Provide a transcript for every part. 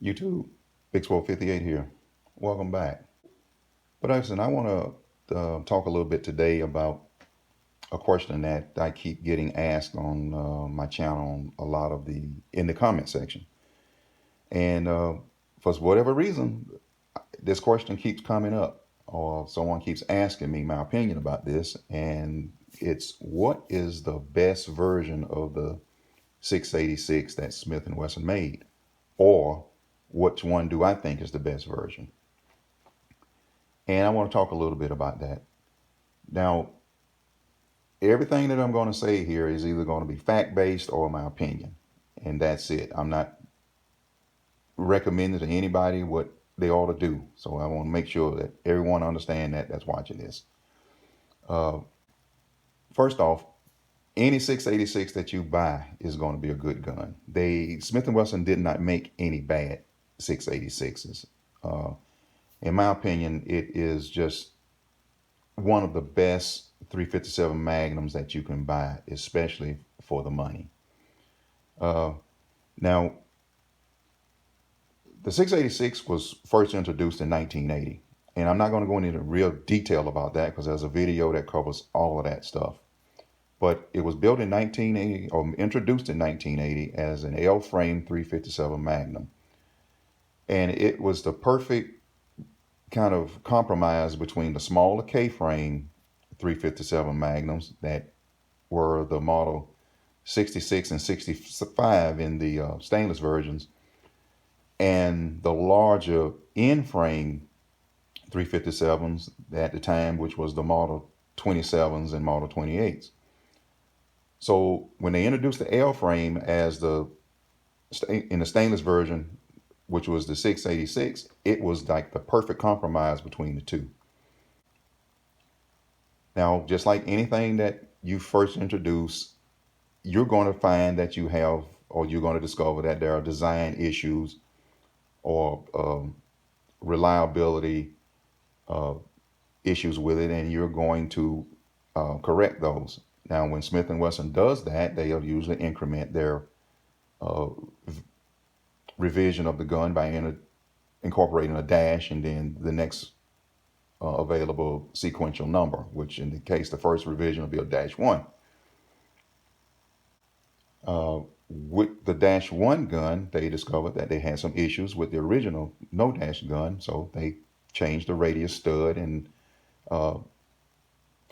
YouTube, Big 58 here. Welcome back. But listen, I want to talk a little bit today about a question that I keep getting asked on my channel on a lot of in the comment section. And for whatever reason, this question keeps coming up, or someone keeps asking me my opinion about this. And it's, what is the best version of the 686 that Smith and Wesson made? Or which one do I think is the best version? And I want to talk a little bit about that. Now, everything that I'm going to say here is either going to be fact-based or my opinion. And that's it. I'm not recommending to anybody what they ought to do. So I want to make sure that everyone understands that's watching this. First off, any 686 that you buy is going to be a good gun. Smith & Wesson did not make any bad 686s. In my opinion, it is just one of the best 357 Magnums that you can buy, especially for the money. Now, the 686 was first introduced in 1980, and I'm not going to go into real detail about that because there's a video that covers all of that stuff. But it was built in 1980, or introduced in 1980 as an L-frame 357 Magnum. And it was the perfect kind of compromise between the smaller K-frame 357 Magnums that were the model 66 and 65 in the stainless versions, and the larger N-frame 357s at the time, which was the model 27s and model 28s. So when they introduced the L-frame as in the stainless version, which was the 686, it was like the perfect compromise between the two. Now, just like anything that you first introduce, you're going to find that you have, or you're going to discover that there are design issues or reliability issues with it, and you're going to correct those. Now, when Smith & Wesson does that, they'll usually increment their revision of the gun by incorporating a dash and then the next available sequential number, which in the case, the first revision will be a -1. With the -1 gun, they discovered that they had some issues with the original no dash gun, so they changed the radius stud and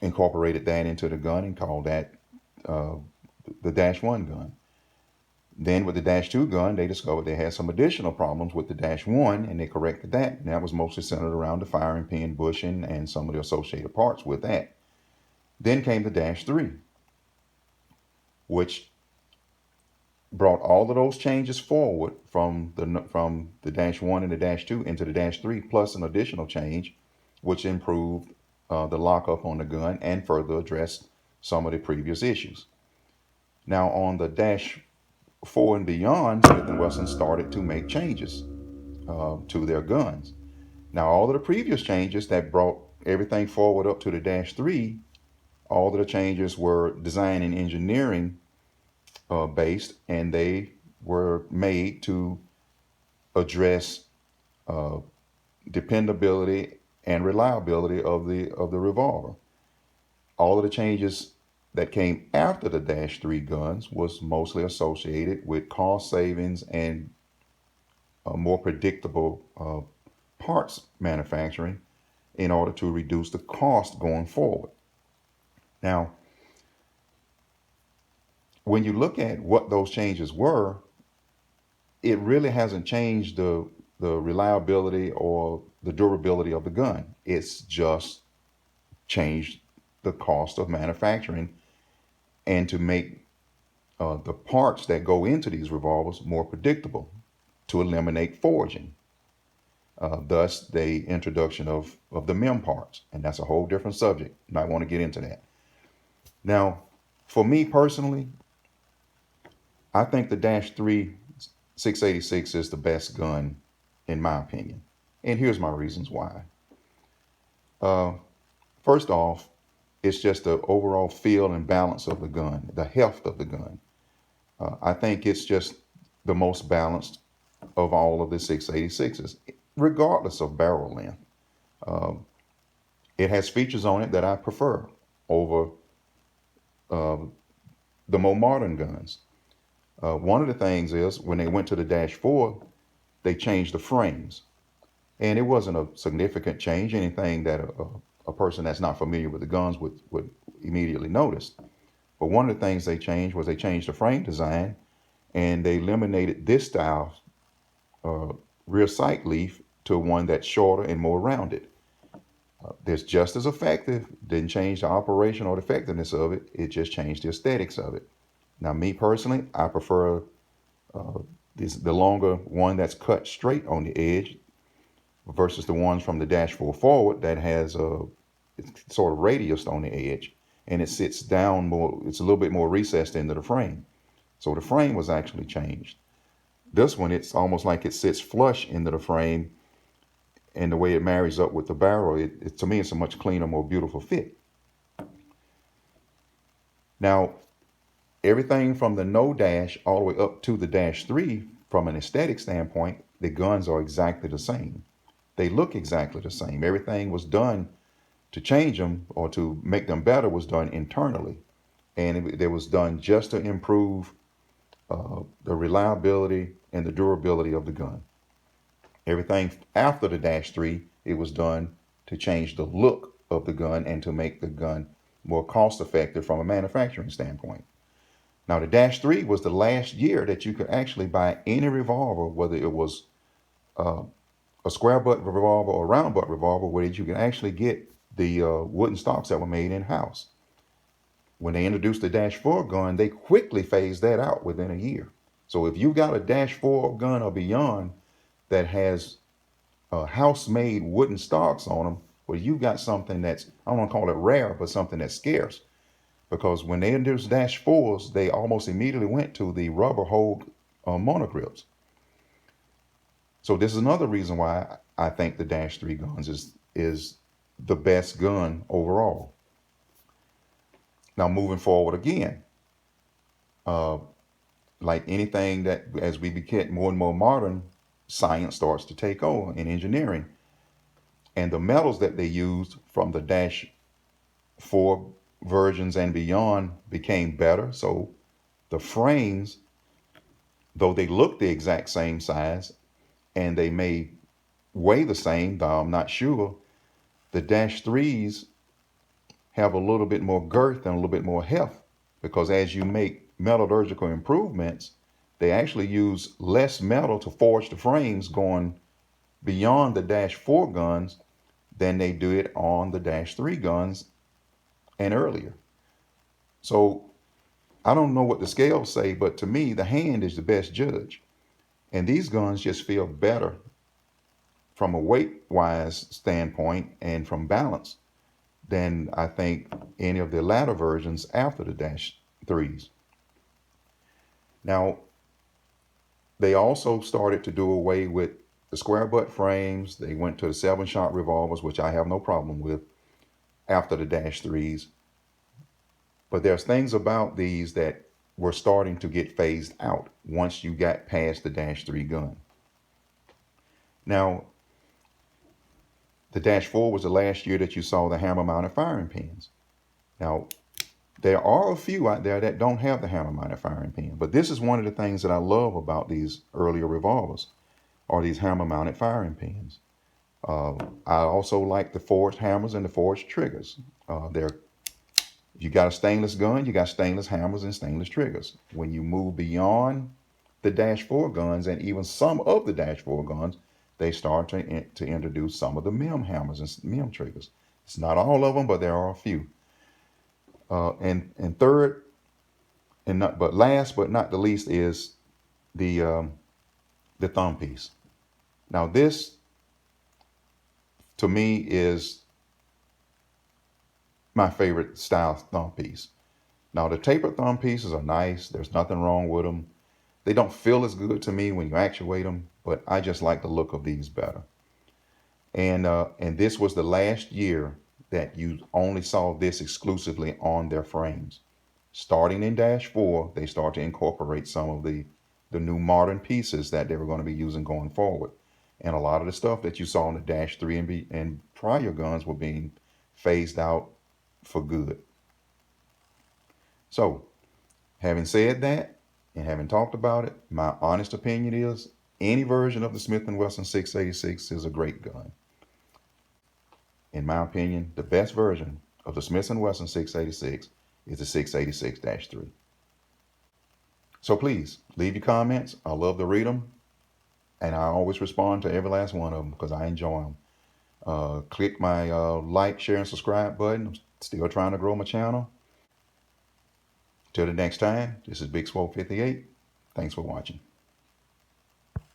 incorporated that into the gun and called that the -1 gun. Then with the -2 gun, they discovered they had some additional problems with the -1, and they corrected that. And that was mostly centered around the firing pin bushing and some of the associated parts with that. Then came the -3, which brought all of those changes forward from the -1 and the -2 into the -3, plus an additional change, which improved the lockup on the gun and further addressed some of the previous issues. Now on the -4 and beyond, Smith & Wesson started to make changes to their guns. Now all of the previous changes that brought everything forward up to the -3, all of the changes were design and engineering based, and they were made to address dependability and reliability of the revolver. All of the changes that came after the -3 guns was mostly associated with cost savings and more predictable parts manufacturing in order to reduce the cost going forward. Now, when you look at what those changes were, it really hasn't changed the reliability or the durability of the gun. It's just changed the cost of manufacturing and to make the parts that go into these revolvers more predictable, to eliminate forging. Thus, the introduction of the MEM parts, and that's a whole different subject, and I want to get into that. Now, for me personally, I think the -3 686 is the best gun, in my opinion. And here's my reasons why. First off, it's just the overall feel and balance of the gun, the heft of the gun. I think it's just the most balanced of all of the 686s, regardless of barrel length. It has features on it that I prefer over the more modern guns. One of the things is when they went to the Dash 4, they changed the frames. And it wasn't a significant change, anything that a person that's not familiar with the guns would immediately notice. But one of the things they changed was they changed the frame design, and they eliminated this style rear sight leaf to one that's shorter and more rounded. That's just as effective. Didn't change the operation or the effectiveness of it. It just changed the aesthetics of it. Now, me personally, I prefer the longer one that's cut straight on the edge versus the ones from the Dash 4 forward that has a sort of radius on the edge, and it sits down more. It's a little bit more recessed into the frame. So the frame was actually changed. This one, it's almost like it sits flush into the frame, and the way it marries up with the barrel, to me, it's a much cleaner, more beautiful fit. Now, everything from the no dash all the way up to the Dash 3, from an aesthetic standpoint, the guns are exactly the same. They look exactly the same. Everything was done to change them or to make them better was done internally. And it was done just to improve the reliability and the durability of the gun. Everything after the Dash 3, it was done to change the look of the gun and to make the gun more cost effective from a manufacturing standpoint. Now, the Dash 3 was the last year that you could actually buy any revolver, whether it was a square butt revolver or round butt revolver, where you can actually get the wooden stocks that were made in-house. When they introduced the Dash 4 gun, they quickly phased that out within a year. So if you got a Dash 4 gun or beyond that has house-made wooden stocks on them, well, you got something that's, I don't want to call it rare, but something that's scarce. Because when they introduced Dash 4s, they almost immediately went to the rubber hole monogrips. So this is another reason why I think the Dash 3 guns is the best gun overall. Now, moving forward again, like anything that as we get more and more modern, science starts to take over in engineering. And the metals that they used from the Dash 4 versions and beyond became better. So the frames, though they look the exact same size and they may weigh the same, though I'm not sure, the Dash 3s have a little bit more girth and a little bit more heft, because as you make metallurgical improvements, they actually use less metal to forge the frames going beyond the Dash 4 guns than they do it on the Dash 3 guns and earlier. So I don't know what the scales say, but to me, the hand is the best judge. And these guns just feel better from a weight-wise standpoint and from balance than I think any of the latter versions after the Dash 3s. Now, they also started to do away with the square butt frames. They went to the 7-shot revolvers, which I have no problem with, after the Dash 3s. But there's things about these that were starting to get phased out once you got past the Dash 3 gun. Now, the Dash 4 was the last year that you saw the hammer-mounted firing pins. Now, there are a few out there that don't have the hammer-mounted firing pin, but this is one of the things that I love about these earlier revolvers, are these hammer-mounted firing pins. I also like the forged hammers and the forged triggers. You got a stainless gun, you got stainless hammers and stainless triggers. When you move beyond the Dash 4 guns and even some of the Dash 4 guns, they start to introduce some of the MIM hammers and MIM triggers. It's not all of them, but there are a few. And third, but last but not the least, is the thumb piece. Now this, to me, is my favorite style thumb piece. Now the tapered thumb pieces are nice. There's nothing wrong with them. They don't feel as good to me when you actuate them, but I just like the look of these better. And this was the last year that you only saw this exclusively on their frames. Starting in Dash 4, they start to incorporate some of the the new modern pieces that they were going to be using going forward. And a lot of the stuff that you saw in the Dash 3 and prior guns were being phased out for good. So, having said that, and having talked about it, my honest opinion is any version of the Smith & Wesson 686 is a great gun. In my opinion, the best version of the Smith & Wesson 686 is the 686-3. So please leave your comments. I love to read them, and I always respond to every last one of them because I enjoy them. Click my like, share, and subscribe button. I'm still trying to grow my channel. Till the next time, this is Big Swole 58. Thanks for watching.